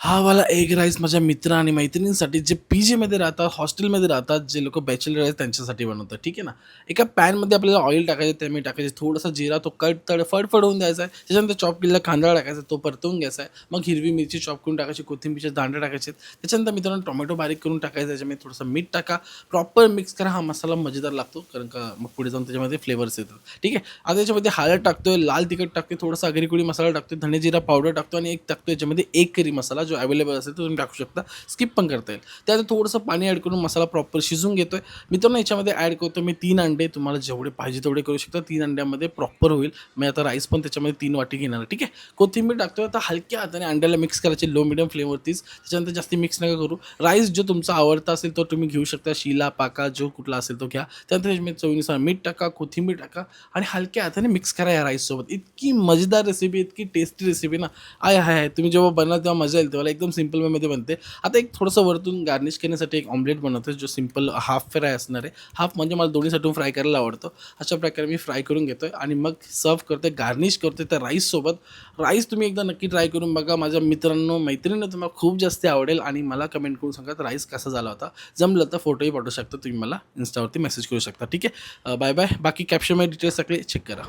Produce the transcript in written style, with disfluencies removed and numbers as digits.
हा वाला egg rice माझ्या मित्र आणि मैत्रिणींसाठी जे पीजीमध्ये राहतात, हॉस्टेलमध्ये राहतात, जे लोकं बॅचलर आहेत त्यांच्यासाठी बनवतात. ठीक आहे ना. एका पॅनमध्ये आपल्याला ऑइल टाकायचं, ते मीठ टाकायचे, थोडासा जिरा तो फडफड होऊन द्यायचा आहे. त्याच्यानंतर चॉप केलेला कांदा टाकायचा, तो परतवून घ्यायचा आहे. मग हिरवी मिरची चॉप करून टाकायची, कोथिंबीरचे दांडे टाकायचे. त्याच्यानंतर मित्रांनो टोमॅटो बारीक करून टाकायचा, त्याच्यामध्ये थोडंसं मीठ टाका, प्रॉपर मिक्स करा. हा मसाला मजेदार लागतो, कारण का मग पुढे जाऊन त्याच्यामध्ये फ्लेवर्स येतात. ठीक आहे. आता याच्यामध्ये हळद टाकतोय, लाल तिखट टाकतोय, थोडासा आगरी मसाला टाकतोय, धने जिरा पावडर टाकतो आणि एक टाकतो याच्यामध्ये एक करी मसाला जो अवेलेबल असेल तो तुम्ही टाकू शकता. स्किप पण करता येईल. त्यात थोडंसं पाणी ॲड करून मसाला प्रॉपर शिजवून घेतोय. मित्रांनो याच्यामध्ये ॲड करतो मी 3 अंडे. तुम्हाला जेवढे पाहिजे तेवढे करू शकता. 3 अंड्यामध्ये प्रॉपर होईल. मी आता राईस पण त्याच्यामध्ये 3 वाटी घेणार आहे. ठीक आहे. कोथिंबीर टाकतोय. आता हलक्या हाताने अंड्याला मिक्स करायचे लो मीडियम फ्लेमवरतीच. त्याच्यानंतर जास्ती मिक्स नका करू. राईस जो तुमचा आवडता असेल तो तुम्ही घेऊ शकता. शिला, पाका जो कुठला असेल तो घ्या. त्यानंतर त्याच्यामध्ये चवीनुसार मीठ टाका, कोथिंबीर टाका आणि हलक्या हाताने मिक्स करा या राईससोबत. इतकी मजेदार रेसिपी, इतकी टेस्टी रेसिपी ना, आय हाय हाय! तुम्ही जेव्हा बनवाल तेव्हा मजा येईल तुम्हाला. एकदम सिंपल वेमध्ये बनते. आता एक थोडंसं वरतून गार्निश करण्यासाठी एक ऑमलेट बनवतो जो सिंपल हाफ फ्राय असणार आहे. हाफ म्हणजे मला दोन्ही साईडून फ्राय करायला आवडतं. अशा प्रकारे मी फ्राय करून घेतोय आणि मग सर्व्ह करतोय, गार्निश करतोय त्या राईससोबत. राईस तुम्ही एकदा नक्की ट्राय करून बघा. माझ्या मित्रांनो, मैत्रिणींनो तुम्हाला खूप जास्त आवडेल आणि मला कमेंट करून सांगा राईस कसा झाला होता. जमलं तर फोटोही पाठवू शकता तुम्ही मला. Instaवरती मेसेज करू शकता. ठीक आहे. Bye bye. बाकी कॅप्शनमध्ये डिटेल्स सगळे चेक करा.